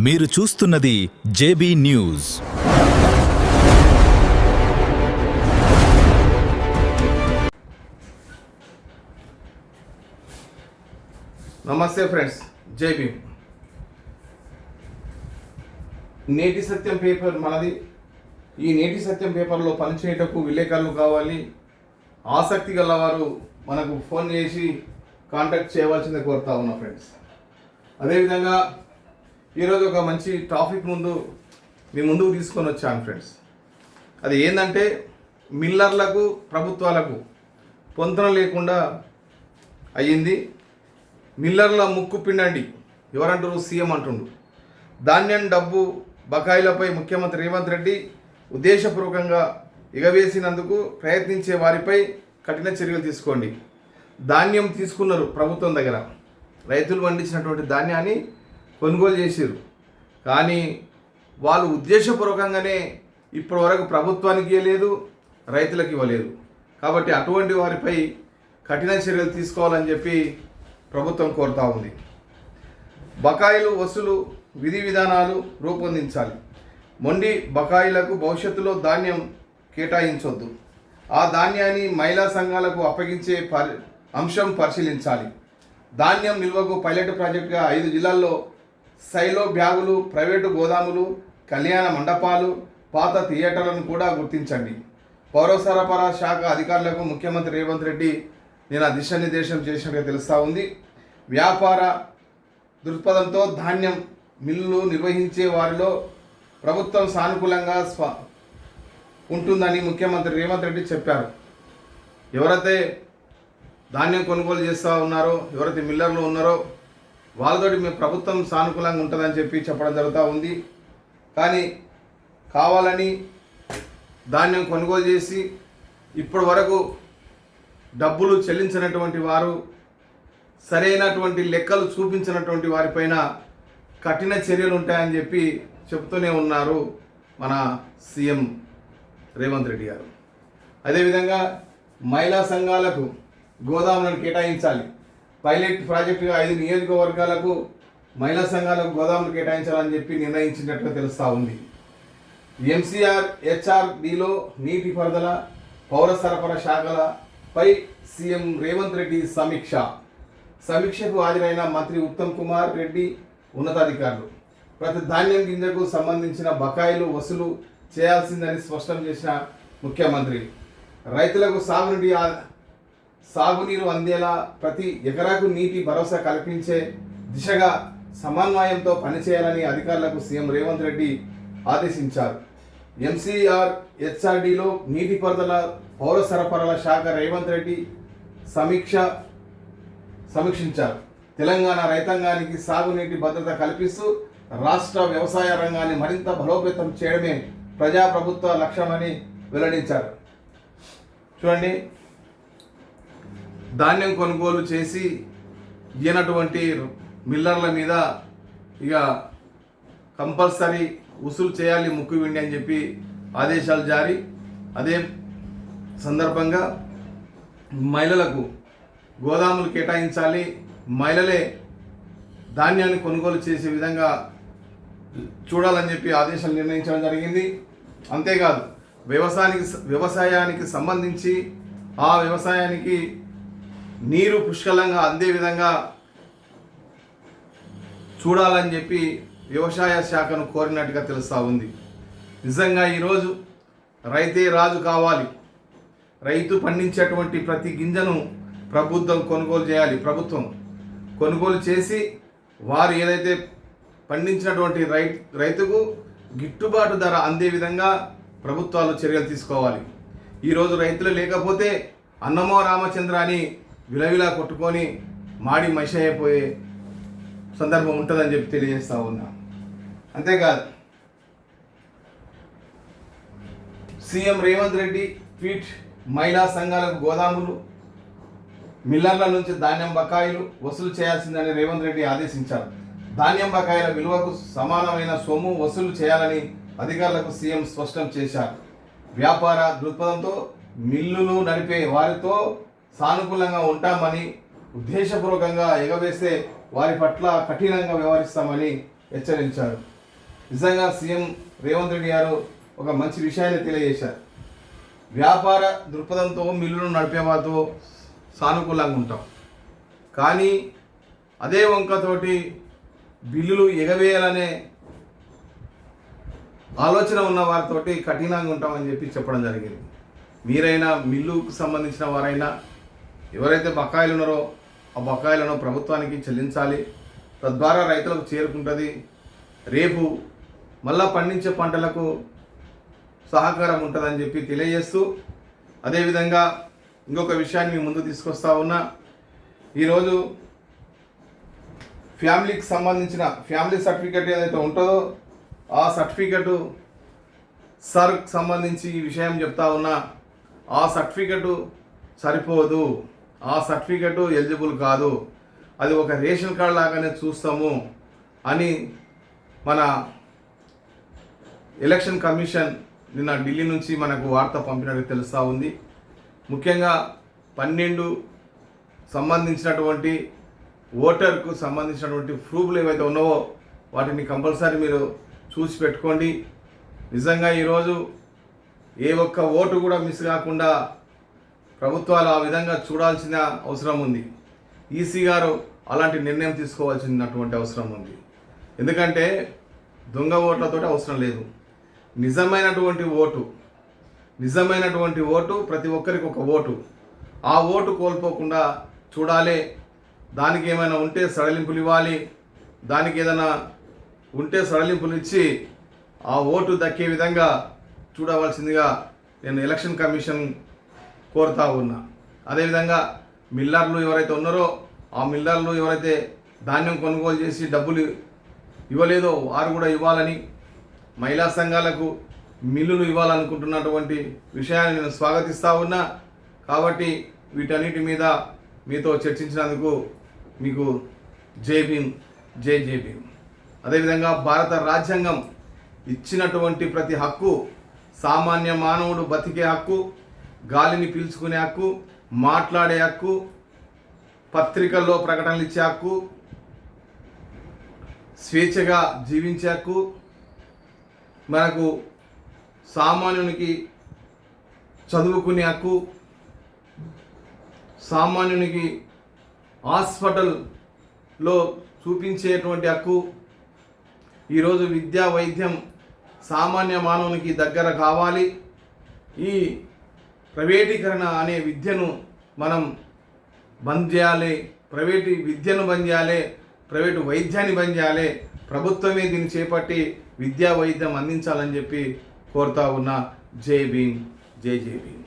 మీరు చూస్తున్నది JB news. నమస్తే ఫ్రెండ్స్, జేబీ. నేటి సత్యం పేపర్ మనది. ఈ నేటి సత్యం పేపర్లో పనిచేయటకు విలేకరులు కావాలి. ఆసక్తి గలవారు మనకు ఫోన్ చేసి కాంటాక్ట్ చేయవలసిందే కోరుతా ఉన్నా ఫ్రెండ్స్. అదేవిధంగా ఈరోజు ఒక మంచి టాపిక్ మీ ముందుకు తీసుకొని వచ్చాను ఫ్రెండ్స్. అది ఏంటంటే, మిల్లర్లకు ప్రభుత్వాలకు పొంతన లేకుండా అయ్యింది. మిల్లర్ల ముక్కు పిండండి, ఎవరంటారు? సీఎం అంటుండు. ధాన్యం డబ్బు బకాయిలపై ముఖ్యమంత్రి రేవంత్ రెడ్డి ఉద్దేశపూర్వకంగా ఎగవేసినందుకు ప్రయత్నించే వారిపై కఠిన చర్యలు తీసుకోండి. ధాన్యం తీసుకున్నారు ప్రభుత్వం దగ్గర, రైతులు పండించినటువంటి ధాన్యాన్ని కొనుగోలు చేసారు. కానీ వాళ్ళు ఉద్దేశపూర్వకంగానే ఇప్పటి వరకు ప్రభుత్వానికి ఇవ్వలేదు, రైతులకు ఇవ్వలేదు. కాబట్టి అటువంటి వారిపై కఠిన చర్యలు తీసుకోవాలని చెప్పి ప్రభుత్వం కోరుతూ ఉంది. బకాయిలు వసూలు విధి విధానాలు రూపొందించాలి. మొండి బకాయిలకు భవిష్యత్తులో ధాన్యం కేటాయించొద్దు. ఆ ధాన్యాన్ని మహిళా సంఘాలకు అప్పగించే అంశం పరిశీలించాలి. ధాన్యం నిల్వకు పైలట్ ప్రాజెక్టుగా 5 జిల్లాల్లో సైలో బ్యాగులు, ప్రైవేటు గోదాములు, కళ్యాణ మండపాలు, పాత థియేటర్లను కూడా గుర్తించండి. పౌర సరఫరా శాఖ అధికారులకు ముఖ్యమంత్రి రేవంత్ రెడ్డి నేను దిశానిర్దేశం చేసినట్టుగా తెలుస్తూ ఉంది. వ్యాపార దృక్పథంతో ధాన్యం మిల్లులు నిర్వహించే వారిలో ప్రభుత్వం సానుకూలంగా ఉంటుందని ముఖ్యమంత్రి రేవంత్ రెడ్డి చెప్పారు. ఎవరైతే ధాన్యం కొనుగోలు చేస్తూ ఉన్నారో, ఎవరైతే మిల్లర్లు ఉన్నారో వాళ్ళతోటి మేము ప్రభుత్వం సానుకూలంగా ఉంటుందని చెప్పడం జరుగుతూ ఉంది. కానీ కావాలని ధాన్యం కొనుగోలు చేసి ఇప్పటి వరకు డబ్బులు చెల్లించినటువంటి వారు, సరైనటువంటి లెక్కలు చూపించినటువంటి వారిపైన కఠిన చర్యలు ఉంటాయని చెప్పి చెప్తూనే ఉన్నారు మన సీఎం రేవంత్ రెడ్డి గారు. అదేవిధంగా మహిళా సంఘాలకు గోదాములను కేటాయించాలి. పైలట్ ప్రాజెక్టుగా 5 నియోజకవర్గాలకు మహిళా సంఘాలకు గోదాములు కేటాయించాలని చెప్పి నిర్ణయించినట్లుగా తెలుస్తూ ఉంది. ఎంసీఆర్ హెచ్ఆర్డీలో నీటి పారుదల, పౌర సరఫరా శాఖలపై సీఎం రేవంత్ రెడ్డి సమీక్షకు హాజరైన మంత్రి ఉత్తమ్ కుమార్ రెడ్డి ఉన్నతాధికారులు ప్రతి ధాన్యం గింజకు సంబంధించిన బకాయిలు వసూలు చేయాల్సిందని స్పష్టం చేసిన ముఖ్యమంత్రి రైతులకు సాగునీరు అందేలా ప్రతి ఎకరాకు నీటి భరోసా కల్పించే దిశగా సమన్వయంతో పనిచేయాలని అధికారులకు సీఎం రేవంత్ రెడ్డి ఆదేశించారు. ఎంసీఆర్ హెచ్ఆర్డీలో నీటిపారుదల, పౌర సరఫరాల శాఖ రేవంత్ రెడ్డి సమీక్షించారు. తెలంగాణ రైతాంగానికి సాగునీటి భద్రత కల్పిస్తూ రాష్ట్ర వ్యవసాయ రంగాన్ని మరింత బలోపేతం చేయడమే ప్రజాప్రభుత్వ లక్ష్యమని వెల్లడించారు. చూడండి, ధాన్యం కొనుగోలు చేసి ఇయ్యనటువంటి మిల్లర్ల మీద ఇక కంపల్సరీ వసూలు చేయాలి, ముక్కు విండి అని చెప్పి ఆదేశాలు జారీ. అదే సందర్భంగా మహిళలకు గోదాములు కేటాయించాలి, మహిళలే ధాన్యాన్ని కొనుగోలు చేసే విధంగా చూడాలని చెప్పి ఆదేశాలు నిర్ణయించడం జరిగింది. అంతేకాదు, వ్యవసాయానికి సంబంధించి ఆ వ్యవసాయానికి నీరు పుష్కలంగా అందే విధంగా చూడాలని చెప్పి వ్యవసాయ శాఖను కోరినట్టుగా తెలుస్తూ ఉంది. నిజంగా ఈరోజు రైతే రాజు కావాలి. రైతు పండించేటువంటి ప్రతి గింజను ప్రభుత్వం కొనుగోలు చేయాలి. ప్రభుత్వం కొనుగోలు చేసి వారు ఏదైతే పండించినటువంటి రైతుకు గిట్టుబాటు ధర అందే విధంగా ప్రభుత్వాలు చర్యలు తీసుకోవాలి. ఈరోజు రైతులు లేకపోతే అన్నమో రామచంద్ర అని విలవిలా కొట్టుకొని మాడి మనిషి అయిపోయే సందర్భం ఉంటుందని చెప్పి తెలియజేస్తూ ఉన్నా. అంతేకాదు, సీఎం రేవంత్ రెడ్డి ట్వీట్, మహిళా సంఘాలకు గోదాములు, మిల్లర్ల నుంచి ధాన్యం బకాయిలు వసూలు చేయాల్సిందని రేవంత్ రెడ్డి ఆదేశించారు. ధాన్యం బకాయిల విలువకు సమానమైన సొమ్ము వసూలు చేయాలని అధికారులకు సీఎం స్పష్టం చేశారు. వ్యాపార దృక్పథంతో మిల్లులు నడిపే వారితో సానుకూలంగా ఉంటామని, ఉద్దేశపూర్వకంగా ఎగవేస్తే వారి పట్ల కఠినంగా వ్యవహరిస్తామని హెచ్చరించారు. నిజంగా సీఎం రేవంత్ రెడ్డి గారు ఒక మంచి విషయాన్ని తెలియజేశారు. వ్యాపార దృక్పథంతో మిల్లును నడిపే వారితో సానుకూలంగా ఉంటాం, కానీ అదే వంకతోటి బిల్లులు ఎగవేయాలనే ఆలోచన ఉన్న వారితోటి కఠినంగా ఉంటామని చెప్పడం జరిగింది. మీరైనా మిల్లుకు సంబంధించిన వారైనా ఎవరైతే బకాయిలు ఉన్నారో ఆ బకాయిలను ప్రభుత్వానికి చెల్లించాలి. తద్వారా రైతులకు చేరుకుంటుంది. రేపు మళ్ళా పండించే పంటలకు సహకారం ఉంటుందని చెప్పి తెలియజేస్తూ, అదేవిధంగా ఇంకొక విషయాన్ని మీ ముందు తీసుకొస్తా ఉన్నా. ఈరోజు ఫ్యామిలీకి సంబంధించిన ఫ్యామిలీ సర్టిఫికెట్ ఏదైతే ఉంటుందో ఆ సర్టిఫికెట్ సర్కి సంబంధించి ఈ విషయం చెప్తా ఉన్నా. ఆ సర్టిఫికెట్ సరిపోదు, ఆ సర్టిఫికెట్ ఎలిజిబుల్ కాదు, అది ఒక రేషన్ కార్డు లాగానే చూస్తాము అని మన ఎలక్షన్ కమిషన్ నిన్న ఢిల్లీ నుంచి మనకు వార్త పంపినట్టు తెలుస్తూ ఉంది. ముఖ్యంగా 12 సంబంధించినటువంటి ఓటర్కు సంబంధించినటువంటి ప్రూఫ్లు ఏవైతే ఉన్నావో వాటిని కంపల్సరీ మీరు చూసి పెట్టుకోండి. నిజంగా ఈరోజు ఏ ఒక్క ఓటు కూడా మిస్ కాకుండా ప్రభుత్వాలు ఆ విధంగా చూడాల్సిన అవసరం ఉంది. ఈసీ గారు అలాంటి నిర్ణయం తీసుకోవాల్సినటువంటి అవసరం ఉంది. ఎందుకంటే దొంగ ఓట్లతో అవసరం లేదు. నిజమైనటువంటి ఓటు ప్రతి ఒక్కరికి ఒక ఓటు. ఆ ఓటు కోల్పోకుండా చూడాలి. దానికి ఏమైనా ఉంటే సడలింపులు ఇవ్వాలి. దానికి ఏదైనా ఉంటే సడలింపులు ఇచ్చి ఆ ఓటు దక్కే విధంగా చూడవలసిందిగా నేను ఎలక్షన్ కమిషన్ కోరుతా ఉన్నా. అదేవిధంగా మిల్లర్లు ఎవరైతే ఉన్నారో ఆ మిల్లర్లు ఎవరైతే ధాన్యం కొనుగోలు చేసి డబ్బులు ఇవ్వలేదో వారు కూడా ఇవ్వాలని, మహిళా సంఘాలకు మిల్లులు ఇవ్వాలనుకుంటున్నటువంటి విషయాన్ని నేను స్వాగతిస్తూ ఉన్నా. కాబట్టి వీటన్నిటి మీద మీతో చర్చించినందుకు మీకు జై భీమ్, జై భీమ్. అదేవిధంగా భారత రాజ్యాంగం ఇచ్చినటువంటి ప్రతి హక్కు, సామాన్య మానవుడు బతికే హక్కు, గాలిని పీల్చుకునే హక్కు, మాట్లాడే హక్కు, పత్రికల్లో ప్రకటనలు ఇచ్చే హక్కు, స్వేచ్ఛగా జీవించే హక్కు, మనకు సామాన్యునికి చదువుకునే హక్కు, సామాన్యునికి హాస్పిటల్లో చూపించేటువంటి హక్కు, ఈరోజు విద్యా వైద్యం సామాన్య మానవునికి దగ్గర కావాలి. ఈ ప్రైవేటీకరణ అనే విద్యను మనం బంద్ చేయాలి. ప్రైవేటు విద్యను బంద్ చేయాలి, ప్రైవేటు వైద్యాన్ని బంద్ చేయాలి. ప్రభుత్వమే దీన్ని చేపట్టి విద్యా వైద్యం అందించాలని చెప్పి కోరుతా ఉన్నా. జై భీమ్, జై భీమ్.